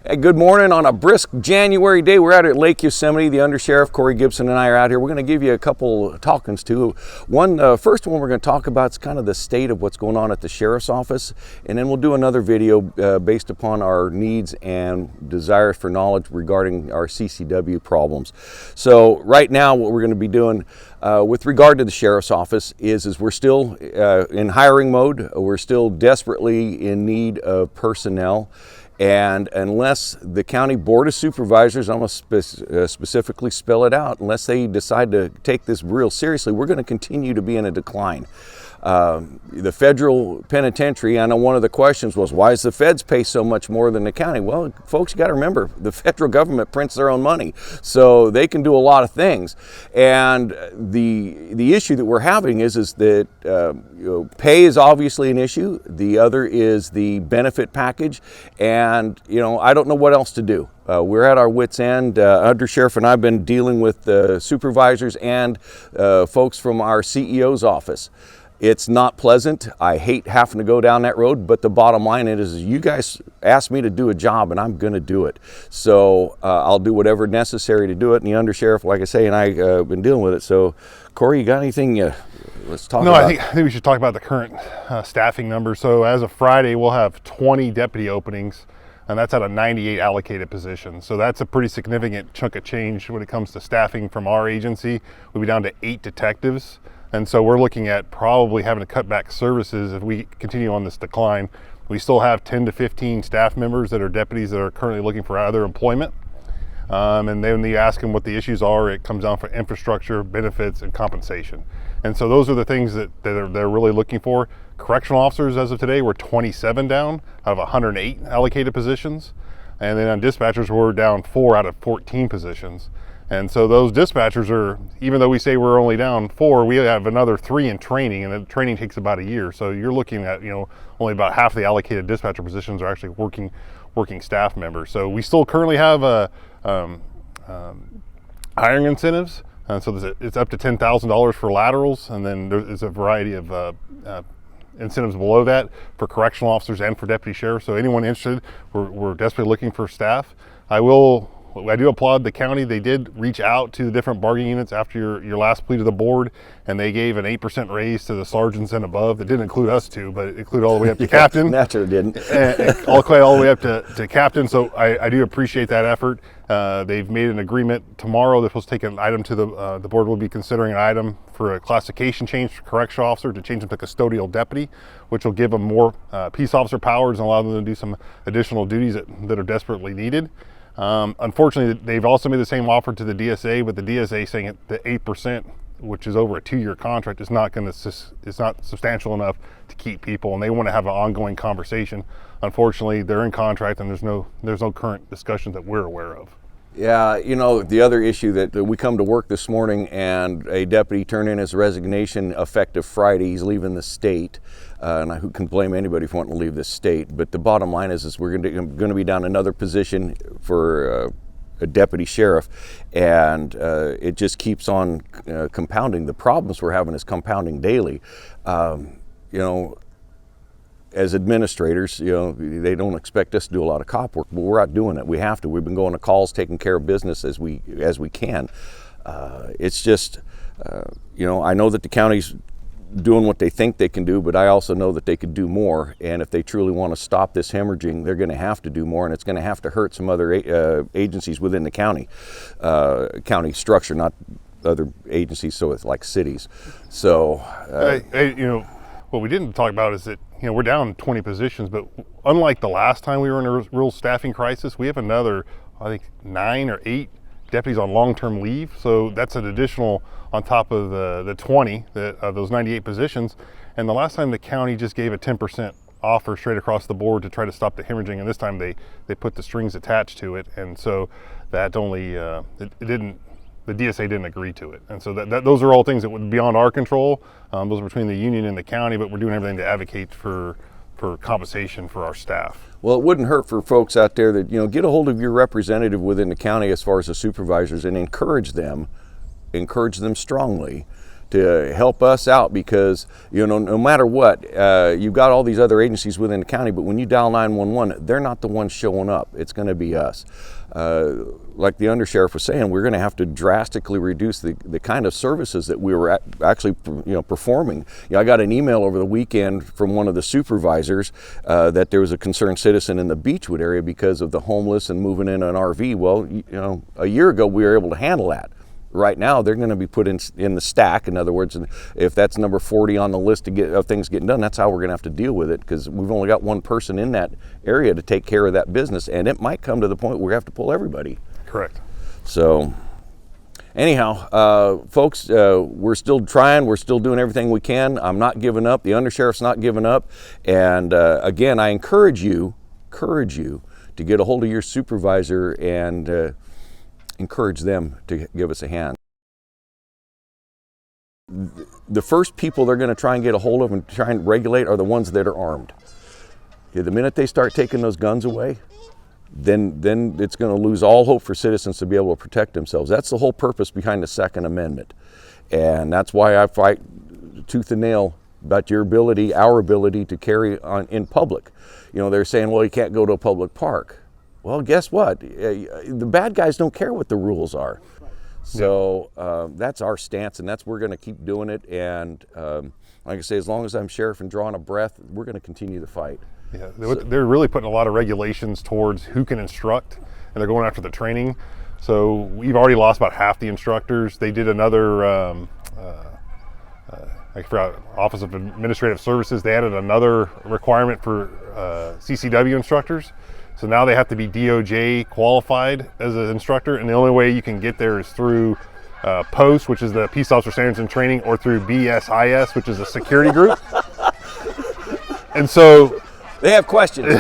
Hey, good morning on a brisk January day. We're out at Lake Yosemite. The Undersheriff Corey Gibson and I are out here. We're going to give you a couple talkings to. First one we're going to talk about is kind of the state of what's going on at the Sheriff's Office, and then we'll do another video based upon our needs and desires for knowledge regarding our CCW problems. So right now what we're going to be doing with regard to the Sheriff's Office is we're still in hiring mode. We're still desperately in need of personnel. And unless the County Board of Supervisors, I'm going to specifically spell it out, unless they decide to take this real seriously, we're going to continue to be in a decline. The federal penitentiary, I know one of the questions was, why does the feds pay so much more than the county? well, folks, you got to remember, the federal government prints their own money, so they can do a lot of things. And the issue that we're having is that pay is obviously an issue. The other is the benefit package, and I don't know what else to do. We're at our wits' end. Undersheriff and I have been dealing with supervisors and folks from our CEO's office. It's not pleasant. I hate having to go down that road, but the bottom line is you guys asked me to do a job and I'm going to do it. So I'll do whatever necessary to do it. And the Undersheriff, like I say, and I have been dealing with it. So Corey, you got anything? Let's talk about. I think we should talk about the current staffing numbers. So as of Friday, we'll have 20 deputy openings, and that's out of 98 allocated positions. So that's a pretty significant chunk of change when it comes to staffing from our agency. We'll be down to 8 detectives. And so we're looking at probably having to cut back services if we continue on this decline. We still have 10 to 15 staff members that are deputies that are currently looking for other employment. And then you ask them what the issues are, it comes down for infrastructure, benefits, and compensation. And so those are the things that they're really looking for. Correctional officers, as of today, we're 27 down out of 108 allocated positions. And then on dispatchers, we're down 4 out of 14 positions. And so those dispatchers are, even though we say we're only down 4, we have another 3 in training, and the training takes about a year. So you're looking at, only about half the allocated dispatcher positions are actually working staff members. So we still currently have hiring incentives. And so it's up to $10,000 for laterals, and then there's a variety of incentives below that for correctional officers and for deputy sheriffs. So anyone interested, we're desperately looking for staff. I do applaud the county. They did reach out to the different bargaining units after your last plea to the board, and they gave an 8% raise to the sergeants and above. That didn't include us two, but it included all the way up to captain. Naturally didn't. And all the way up to captain. So I do appreciate that effort. They've made an agreement tomorrow. They're supposed to take an item to the board will be considering an item for a classification change for correctional officer to change them to custodial deputy, which will give them more peace officer powers and allow them to do some additional duties that are desperately needed. Unfortunately, they've also made the same offer to the DSA, but the DSA saying the 8%, which is over a 2-year contract, is not substantial enough to keep people, and they want to have an ongoing conversation. Unfortunately, they're in contract, and there's no current discussions that we're aware of. Yeah, the other issue that we come to work this morning and a deputy turned in his resignation effective Friday. He's leaving the state, and who can blame anybody for wanting to leave the state? But the bottom line is we're going to be down another position for a deputy sheriff, and it just keeps on compounding. The problems we're having is compounding daily. As administrators, they don't expect us to do a lot of cop work, but we're out doing it. We have to. We've been going to calls, taking care of business as we can. It's just, I know that the county's doing what they think they can do, but I also know that they could do more. And if they truly want to stop this hemorrhaging, they're going to have to do more, and it's going to have to hurt some other agencies within the county structure, not other agencies, so it's like cities. So, what we didn't talk about is that we're down 20 positions, but unlike the last time we were in a real staffing crisis, we have another, I think, 9 or 8 deputies on long-term leave. So that's an additional on top of the 20 of those 98 positions. And the last time the county just gave a 10% offer straight across the board to try to stop the hemorrhaging, and this time they put the strings attached to it, and so that only the DSA didn't agree to it. And so those are all things that would be beyond our control. Those are between the union and the county, but we're doing everything to advocate for compensation for our staff. Well, it wouldn't hurt for folks out there that, get a hold of your representative within the county as far as the supervisors and encourage them strongly to help us out, because no matter what, you've got all these other agencies within the county, but when you dial 911, they're not the ones showing up. It's going to be us. Like the undersheriff was saying, we're going to have to drastically reduce the kind of services that we were actually performing. I got an email over the weekend from one of the supervisors that there was a concerned citizen in the Beechwood area because of the homeless and moving in an RV. Well, a year ago we were able to handle that. Right now, they're going to be put in the stack. In other words, if that's number 40 on the list of things getting done, that's how we're going to have to deal with it, because we've only got one person in that area to take care of that business, and it might come to the point where we have to pull everybody. Correct. So, anyhow, folks, we're still trying. We're still doing everything we can. I'm not giving up. The undersheriff's not giving up. And again, I encourage you to get a hold of your supervisor and encourage them to give us a hand. The first people they're going to try and get a hold of and try and regulate are the ones that are armed. Okay, the minute they start taking those guns away, then it's going to lose all hope for citizens to be able to protect themselves. That's the whole purpose behind the Second Amendment. And that's why I fight tooth and nail about our ability to carry on in public. They're saying, well, you can't go to a public park. Well, guess what? The bad guys don't care what the rules are. So that's our stance, and that's we're going to keep doing it. And like I say, as long as I'm sheriff and drawing a breath, we're going to continue the fight. Yeah, they're really putting a lot of regulations towards who can instruct, and they're going after the training. So we've already lost about half the instructors. They did another, I forgot, Office of Administrative Services. They added another requirement for CCW instructors. So now they have to be DOJ qualified as an instructor, and the only way you can get there is through POST, which is the Peace Officer Standards and Training, or through BSIS, which is a security group. And so they have questions.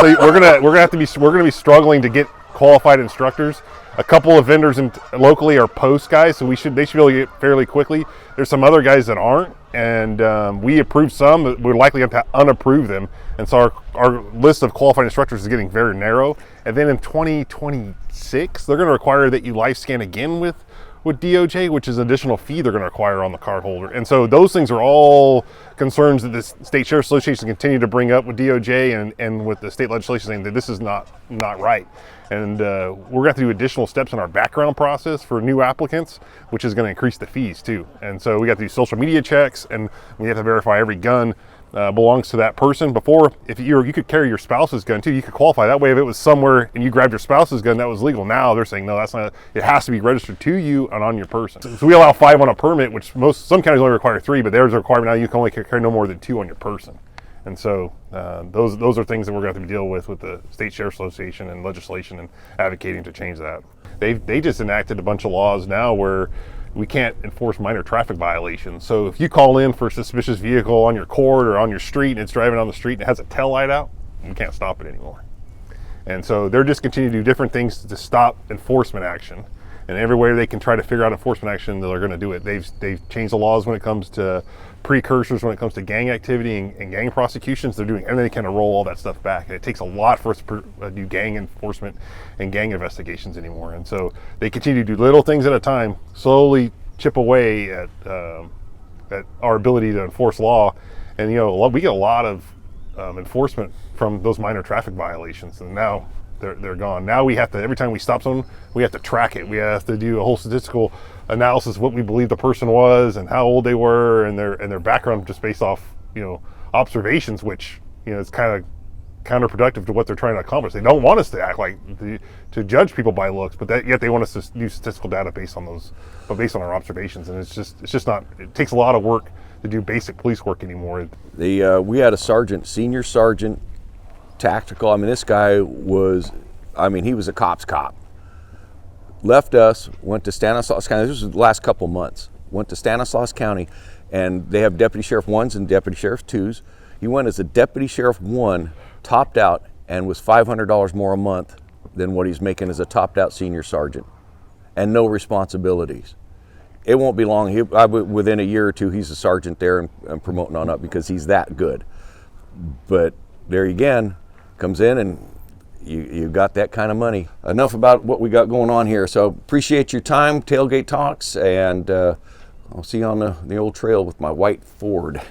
So we're gonna be struggling to get qualified instructors. A couple of vendors locally are POST guys, so they should be able to get fairly quickly. There's some other guys that aren't, and we approved some, but we're likely to unapprove them. And so our list of qualified instructors is getting very narrow. And then in 2026, they're going to require that you life scan again with DOJ, which is an additional fee they're going to require on the cardholder. And so those things are all concerns that the State Sheriff's Association continue to bring up with DOJ and with the state legislation, saying that this is not right. And we're going to have to do additional steps in our background process for new applicants, which is going to increase the fees too. And so we got to do social media checks, and we have to verify every gun belongs to that person. Before, if you could carry your spouse's gun too, you could qualify that way. If it was somewhere and you grabbed your spouse's gun, that was legal. Now they're saying no, that's not. It has to be registered to you and on your person. So we allow 5 on a permit, which some counties only require 3, but there's a requirement now you can only carry no more than 2 on your person. And so those are things that we're going to have to deal with the State Sheriff's Association and legislation and advocating to change that. They just enacted a bunch of laws now where we can't enforce minor traffic violations. So if you call in for a suspicious vehicle on your court or on your street and it's driving on the street and it has a tail light out, you can't stop it anymore. And so they're just continuing to do different things to stop enforcement action. And everywhere they can try to figure out enforcement action, they're going to do it. They've changed the laws when it comes to precursors, when it comes to gang activity and gang prosecutions. They're doing everything they can to roll all that stuff back. And it takes a lot for us to do gang enforcement and gang investigations anymore. And so they continue to do little things at a time, slowly chip away at our ability to enforce law. And we get a lot of enforcement from those minor traffic violations, and now they're gone. Now we have to, every time we stop someone, we have to track it. We have to do a whole statistical analysis of what we believe the person was and how old they were and their background, just based off observations, which is kind of counterproductive to what they're trying to accomplish. They don't want us to act like to judge people by looks, but yet they want us to use statistical data based on our observations. And it's just not. It takes a lot of work to do basic police work anymore. We had a senior sergeant, tactical. This guy was, he was a cop's cop. Left us, went to Stanislaus County. This was the last couple months. Went to Stanislaus County, and they have Deputy Sheriff 1s and Deputy Sheriff 2s. He went as a Deputy Sheriff 1, topped out, and was $500 more a month than what he's making as a topped out senior sergeant, and no responsibilities. It won't be long. Within a year or two, he's a sergeant there and promoting on up because he's that good. But there again, comes in and you got that kind of money. Enough about what we got going on here. So appreciate your time, Tailgate Talks, and I'll see you on the old trail with my white Ford.